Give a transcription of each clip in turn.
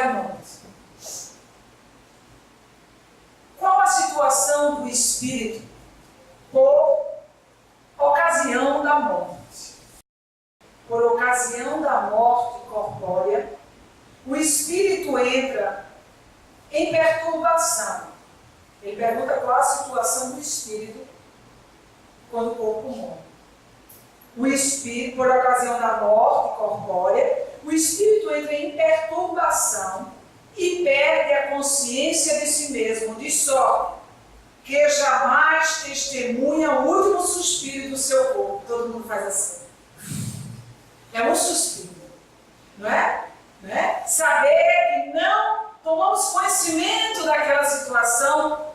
fenômenos. Qual a situação do espírito por ocasião da morte? Por ocasião da morte corpórea, o espírito entra em perturbação. Ele pergunta qual a situação do espírito quando o corpo morre. O espírito, por ocasião da morte corpórea, o espírito entra em perturbação e perde a consciência de si mesmo, de sorte que jamais testemunha o último suspiro do seu corpo. Todo mundo faz assim. É um suspiro, não é? Saber que não tomamos conhecimento daquela situação.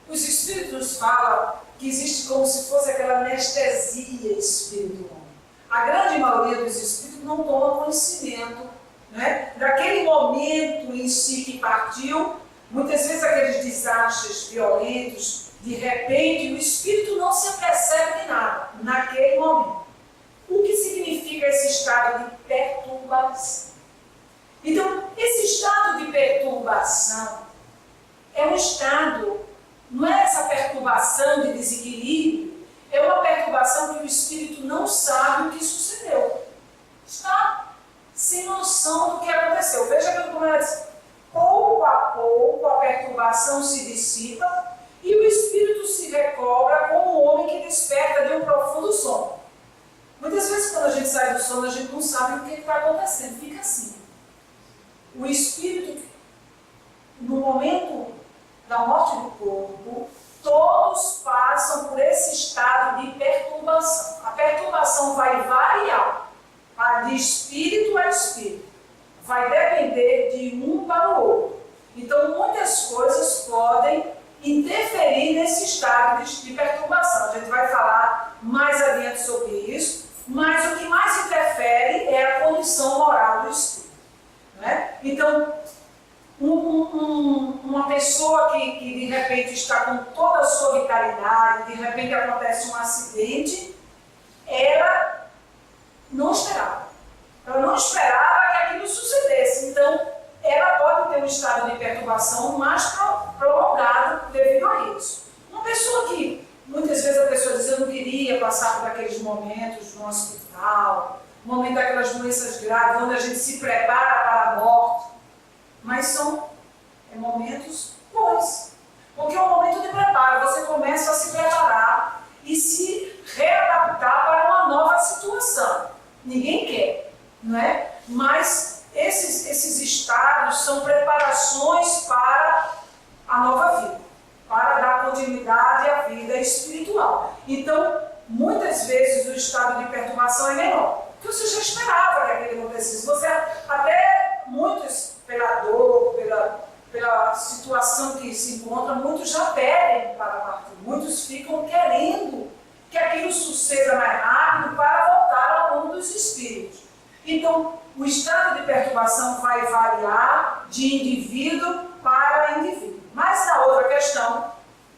Os espíritos falam que existe como se fosse aquela anestesia espiritual. A grande maioria dos espíritos não toma conhecimento, né, daquele momento em si que partiu. Muitas vezes aqueles desastres violentos, de repente o espírito não se apercebe de nada naquele momento. O que significa esse estado de perturbação? Então, esse estado de perturbação é um estado, não é essa perturbação de desequilíbrio, é uma perturbação que o espírito não sabe o que sucedeu. Está sem noção do que aconteceu. Veja como ela diz, pouco a pouco a perturbação se dissipa e o espírito se recobra como um homem que desperta de um profundo sono. Muitas vezes quando a gente sai do sono, a gente não sabe o que está acontecendo, fica assim. O espírito, no momento da morte do corpo, todos passam por esse estado de perturbação. A perturbação vai variar de espírito a espírito. Vai depender de um para o outro. Então, muitas coisas podem interferir nesse estado de perturbação. A gente vai falar mais adiante sobre isso, mas o que mais interfere é a condição moral do espírito. Né? Então, uma pessoa que de repente está com toda a sua vitalidade, de repente acontece um acidente, ela não esperava. Ela não esperava que aquilo sucedesse. Então, ela pode ter um estado de perturbação mais prolongado devido a isso. Uma pessoa que, muitas vezes a pessoa diz, eu não queria passar por aqueles momentos no hospital, momento daquelas doenças graves, onde a gente se prepara para a morte. Mas são momentos bons. Porque é um momento de preparo. Você começa a se preparar e se readaptar para uma nova situação. Ninguém quer, não é? Mas esses estados são preparações para a nova vida, para dar continuidade à vida espiritual. Então, muitas vezes o estado de perturbação é menor. Porque você já esperava que aquilo acontecesse. Você até muitos, pela dor, pela situação que se encontra, muitos já pedem para partir. Muitos ficam querendo que aquilo suceda mais rápido para voltar ao mundo dos espíritos. Então, o estado de perturbação vai variar de indivíduo para indivíduo. Mas a outra questão,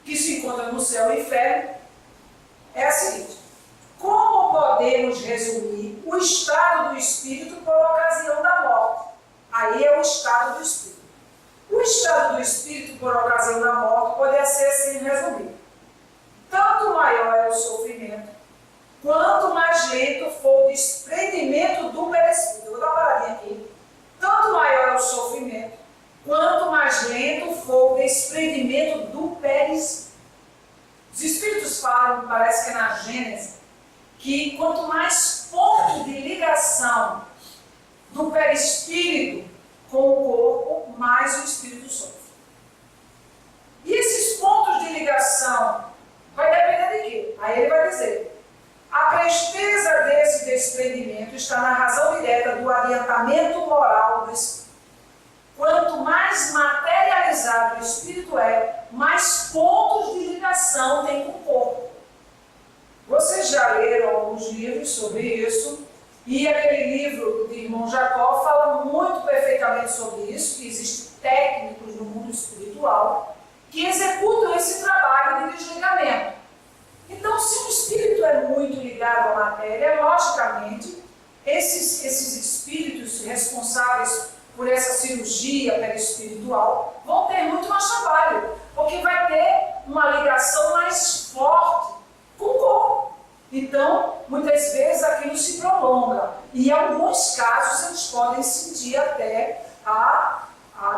que se encontra no céu e inferno, é a seguinte. Como podemos resumir o estado do espírito por ocasião da morte? Aí é o estado do espírito. O estado do espírito por ocasião da morte pode ser assim resumido. Tanto maior é o sofrimento, quanto mais lento for o desprendimento do perispírito. Eu vou dar uma paradinha aqui. Tanto maior é o sofrimento, quanto mais lento for o desprendimento do perispírito. Os espíritos falam, parece que é na Gênesis, que quanto mais pontos de ligação do perispírito com o corpo, mais o espírito sofre. E esses pontos de ligação vai depender de quê? Aí ele vai dizer, a presteza desse desprendimento está na razão direta do adiantamento moral do espírito. Quanto mais materializado o espírito é, mais pontos de ligação tem com o corpo. Vocês já leram alguns livros sobre isso, e aquele livro de irmão Jacó fala muito perfeitamente sobre isso, que existem técnicos no mundo espiritual que executam esse trabalho de desligamento. Então, se o espírito é muito ligado à matéria, logicamente, esses espíritos responsáveis por essa cirurgia perispiritual, vão ter muito mais trabalho, porque vai ter uma ligação mais forte com o corpo. Então, muitas vezes aquilo se prolonga. E em alguns casos eles podem sentir até a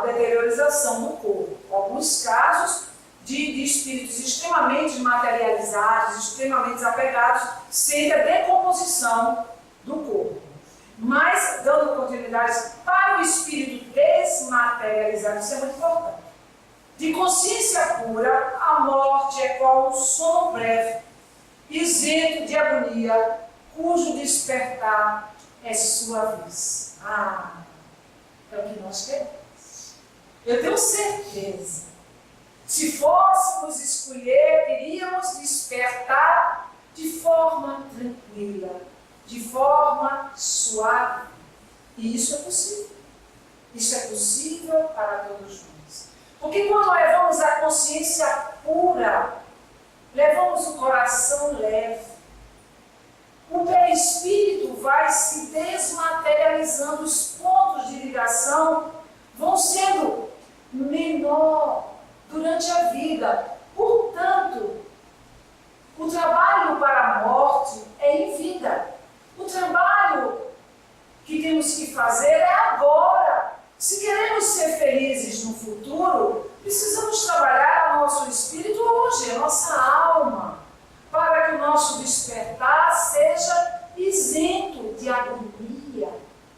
deteriorização do corpo. Alguns casos de espíritos extremamente materializados, extremamente apegados, sentem a decomposição do corpo. Mas, dando continuidade para o espírito desmaterializado, isso é muito importante. De consciência pura, a morte é qual um sono breve, isento de agonia, cujo despertar é suavíssimo. É o que nós queremos. Eu tenho certeza. Se fôssemos escolher, queríamos despertar de forma tranquila, de forma suave. E isso é possível. Isso é possível para todos nós. Porque quando levamos a consciência pura, levamos o coração leve, o perispírito vai se desmaterializando, os pontos de ligação vão sendo menor durante a vida. Portanto, o trabalho para a morte é em vida. O trabalho que temos que fazer é agora. Se queremos ser felizes no futuro, precisamos trabalhar o nosso espírito hoje, a nossa alma, para que o nosso despertar seja isento de agonia,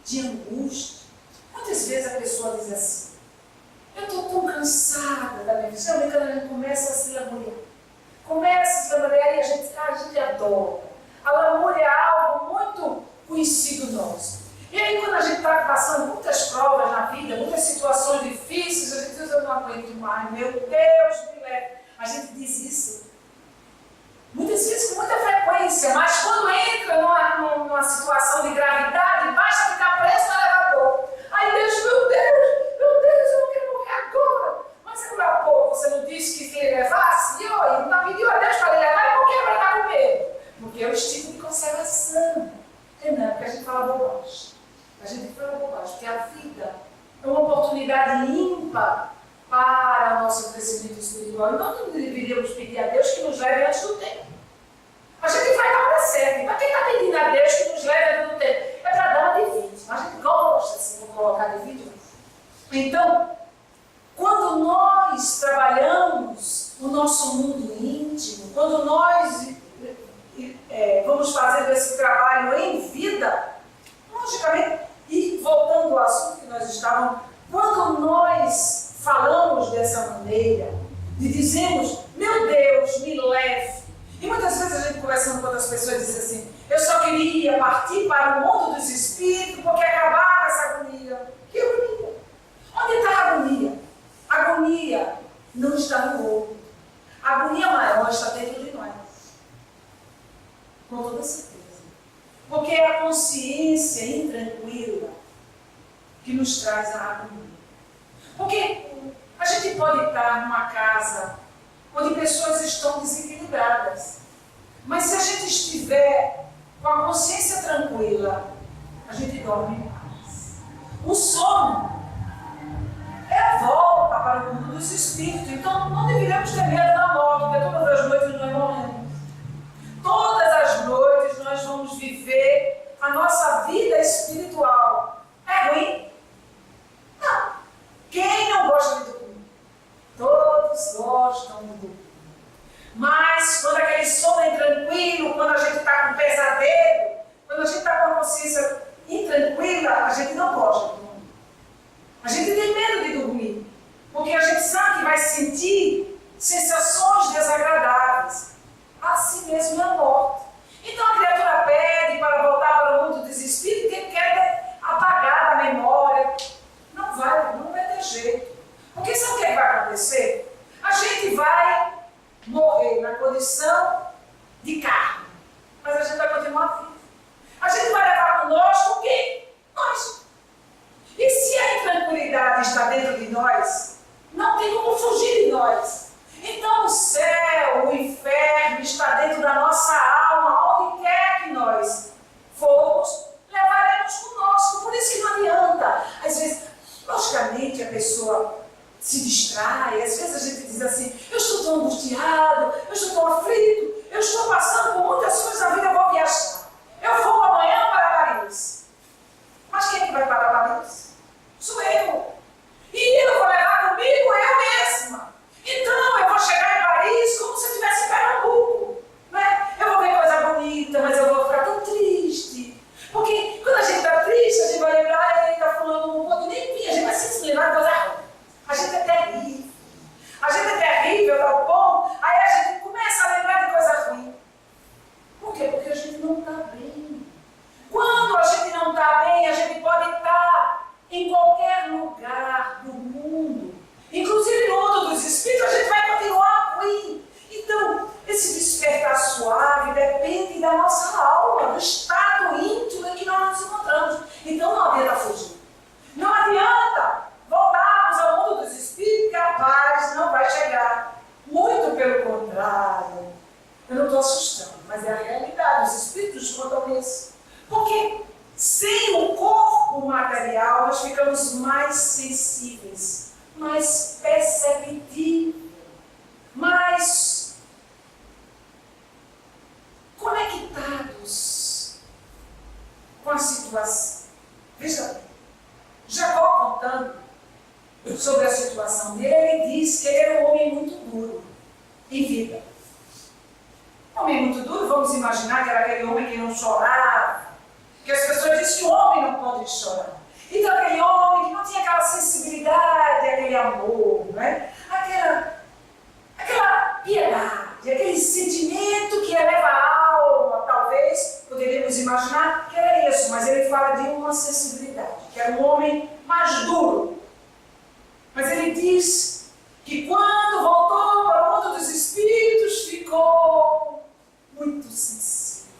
de angústia. Muitas vezes a pessoa diz assim: eu estou tão cansada da minha vida. Geralmente quando a gente começa a se lamuriar. Começa a se lamuriar e a gente adora. A lamúria é algo muito conhecido nosso. E aí quando a gente está passando muitas provas na vida, muitas situações difíceis, a gente diz: eu não aguento mais, meu Deus, me leve. A gente diz isso. Muitas vezes com muita frequência, mas quando entra numa situação de gravidade, basta ficar preso no elevador. Aí Deus, meu Deus, eu não quero morrer agora. Mas agora há pouco você não disse que ele levasse? E eu não pediu a Deus para ele levar, e por que vai estar com medo? Porque é o instinto de conservação. Não, porque a gente fala bobagem. A gente fala bobagem, porque a vida é uma oportunidade ímpar para o nosso crescimento espiritual. E nós não deveríamos pedir a Deus que nos leve antes do tempo. A gente vai na hora certa. Para quem está pedindo a Deus que nos leve antes do tempo? É para dar uma de 20. A gente gosta de colocar de 20. Então, quando nós trabalhamos o nosso mundo íntimo, quando nós vamos fazendo esse trabalho em vida, logicamente, e voltando ao assunto que nós estávamos, quando nós falamos dessa maneira, de dizemos: meu Deus, me leve. E muitas vezes a gente conversando com outras pessoas diz assim: eu só queria partir para o mundo dos espíritos porque acabar com essa agonia. Que agonia? Onde está a agonia? A agonia não está no outro. A agonia maior está dentro de nós. Com toda certeza. Porque é a consciência intranquila que nos traz a agonia. Porque a gente pode estar numa casa onde pessoas estão desequilibradas, mas se a gente estiver com a consciência tranquila, a gente dorme em paz. O sono é a volta para o mundo dos espíritos. Então não deveríamos ter medo da morte, porque todas as noites nós morremos. Todas as noites nós vamos viver a nossa vida espiritual. É ruim? Não. Quem não gosta de dormir? Todos gostam de dormir. Mas quando aquele sono é intranquilo, quando a gente está com pesadelo, quando a gente está com a consciência intranquila, a gente não gosta de dormir. A gente tem medo de dormir, porque a gente sabe que vai sentir sensações desagradáveis. Assim mesmo é a morte. Então a criatura pede para voltar para o mundo dos espíritos, porque quer apagar a memória. Não vai ter jeito. Porque sabe o que vai acontecer? A gente vai morrer na condição de carne, mas a gente vai continuar vivo. A gente vai levar conosco o quê? Nós. E se a intranquilidade está dentro de nós, não tem como fugir de nós. Então o céu, o inferno está dentro da nossa alma. pessoa se distrai. Às vezes a gente diz assim, eu estou tão angustiado, eu estou tão aflito, eu estou passando por muitas coisas na vida, eu vou viajar. Eu vou amanhã para Paris. Mas quem é que vai para Paris? Sou eu. E eu vou levar comigo eu mesma. Então eu vou chegar em Paris como se eu estivesse em Pernambuco. Né? Eu vou ver coisa bonita, mas eu vou ficar tão triste. Porque quando a gente está triste, a gente vai lembrar, eita, fulano não pode nem vir, a gente vai se lembrar de coisa ruim. A gente é terrível. A gente é terrível ao ponto, aí a gente começa a lembrar de coisa ruim. Por quê? Porque a gente não está bem. Quando a gente não está bem, a gente pode estar em qualquer lugar do mundo. Inclusive no mundo dos espíritos, a gente vai continuar ruim. Então, esse despertar suave depende da nossa alma, do estado íntimo em que nós nos encontramos. Então não adianta fugir. Não adianta voltarmos ao mundo dos espíritos, que a paz não vai chegar. Muito pelo contrário. Eu não estou assustando, mas é a realidade. Os espíritos contam isso. Porque sem o corpo material, nós ficamos mais sensíveis, mais perceptíveis, mais conectados com a situação. Veja bem, Jacó contando sobre a situação dele, ele disse que ele era um homem muito duro em vida. Um homem muito duro, vamos imaginar que era aquele homem que não chorava, que as pessoas dizem que o homem não pode chorar. Então aquele homem que não tinha aquela sensibilidade, aquele amor, né? aquela piedade, aquele sentimento que eleva a alma, talvez, poderíamos imaginar que era isso, mas ele fala de uma sensibilidade, que era um homem mais duro. Mas ele diz que quando voltou para o mundo dos espíritos, ficou muito sensível.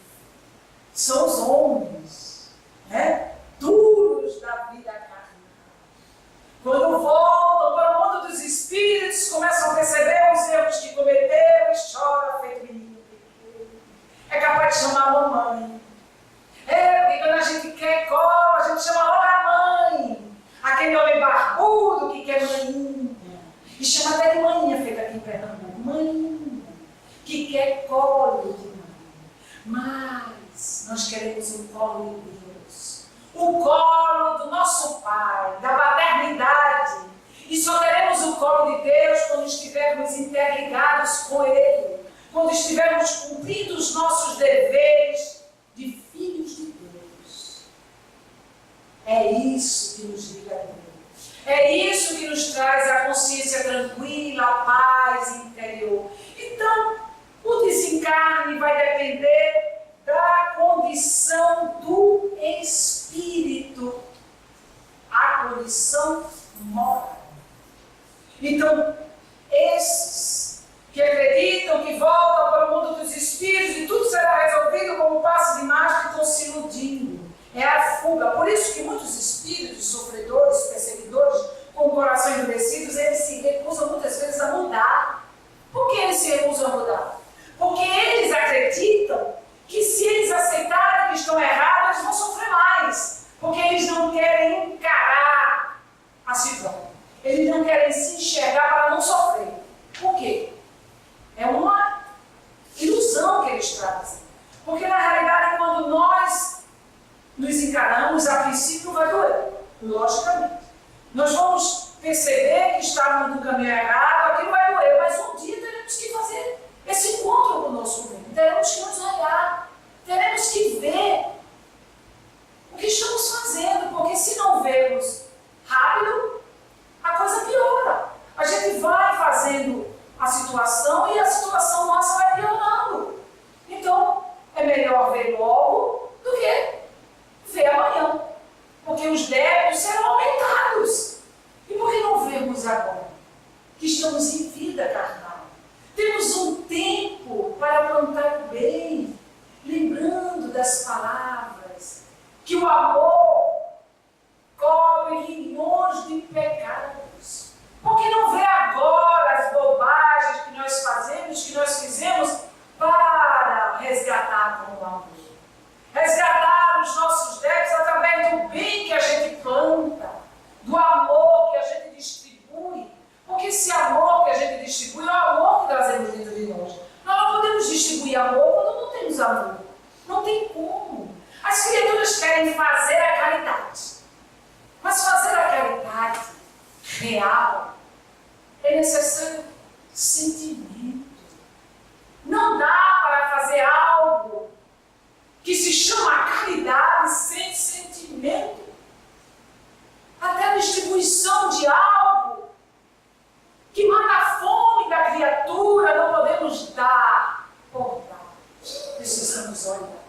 São os homens, né? Duros da vida carnal. Quando voltam para o mundo dos espíritos, começam a perceber os erros que cometeram e choram feito menino pequeno. É capaz de chamar a mamãe. Porque quando a gente quer cola, a gente chama logo a mãe. Aquele homem barbudo que quer maninha. E chama até de maninha, feita aqui em Pernambuco. Maninha. Que quer colo de mãe. Mas nós queremos o colo de Deus. O colo do nosso Pai, da paternidade. E só teremos o colo de Deus quando estivermos interligados com Ele. Quando estivermos cumprindo os nossos deveres de filhos de Deus. É isso que nos liga a Deus. É isso que nos traz a consciência tranquila, a paz interior. Então, o desencarne vai depender da condição do espírito, a condição moral. Então, esses que acreditam que voltam para o mundo dos espíritos e tudo será resolvido como um passe de mágica, estão se iludindo. É a fuga. Por isso que muitos espíritos, sofredores, perseguidores, com o coração endurecidos, eles se recusam muitas vezes a mudar. Por que eles se recusam a mudar? Porque eles acreditam que se eles aceitarem que estão errados, eles vão sofrer mais. Porque eles não querem encarar a situação. Eles não querem se enxergar para não sofrer. Por quê? É uma ilusão que eles trazem. Porque na realidade, quando nós nos encaramos, a princípio vai doer. Logicamente. Nós vamos perceber que estamos no caminho errado, aquilo vai doer. Mas um dia teremos que fazer esse encontro conosco mesmo. Teremos que nos olhar, teremos que ver o que estamos fazendo, porque se não vermos rápido, a coisa piora. A gente vai fazendo a situação e a situação nossa vai piorando. Então, é melhor ver logo do que ver amanhã, porque os débitos serão aumentados. E por que não vermos agora que estamos em vida carnal? Temos um tempo para plantar o bem, lembrando das palavras, que o amor cobre milhões de pecados. Por que não ver agora as bobagens que nós fazemos, que nós fizemos, para resgatar com o amor? Resgatar os nossos débitos através do bem que a gente planta, do amor que a gente distribui é necessário sentimento. Não dá para fazer algo que se chama caridade sem sentimento. Até a distribuição de algo que mata a fome da criatura, não podemos dar por dar. Precisamos olhar,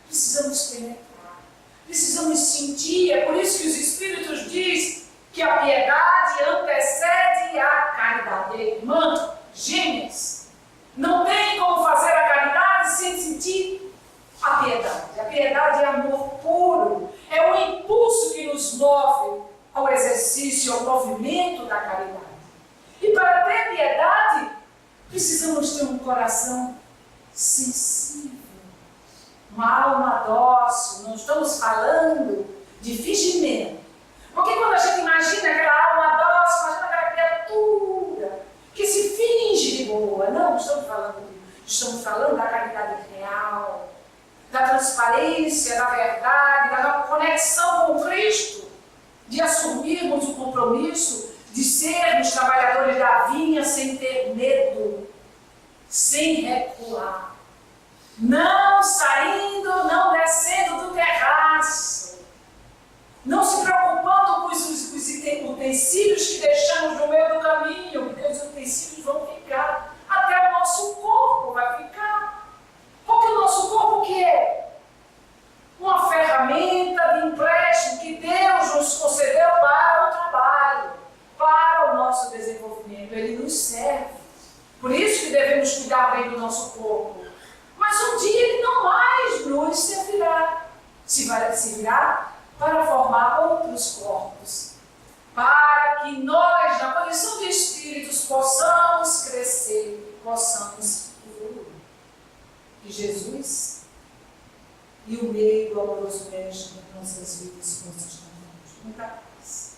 precisamos penetrar, precisamos sentir. É por isso que os Espíritos dizem que a piedade antecede a caridade. Irmã, gêmeas, não tem como fazer a caridade sem sentir a piedade. A piedade é amor puro, é o impulso que nos move ao exercício, ao movimento da caridade. E para ter piedade, precisamos ter um coração sensível, uma alma dócil. Não estamos falando de fingimento. Porque quando a gente imagina aquela alma dócil, imagina aquela criatura que se finge de boa. Não estamos falando disso. Estamos falando da caridade real, da transparência, da verdade, da conexão com Cristo, de assumirmos o compromisso de sermos trabalhadores da vinha sem ter medo, sem recuar, não saindo, não descendo do terraço, não se preocupando com os utensílios que deixamos no meio do caminho, porque os utensílios vão ficar, até o nosso corpo vai ficar. Porque o nosso corpo o que é? Uma ferramenta de empréstimo que Deus nos concedeu para o trabalho, para o nosso desenvolvimento. Ele nos serve. Por isso que devemos cuidar bem do nosso corpo. Mas um dia ele não mais nos servirá. Servirá para formar outros corpos. Para que nós, na condição de espíritos, possamos crescer, possamos evoluir. Que Jesus e o meio do amoroso mestre nas nossas vidas, muita paz.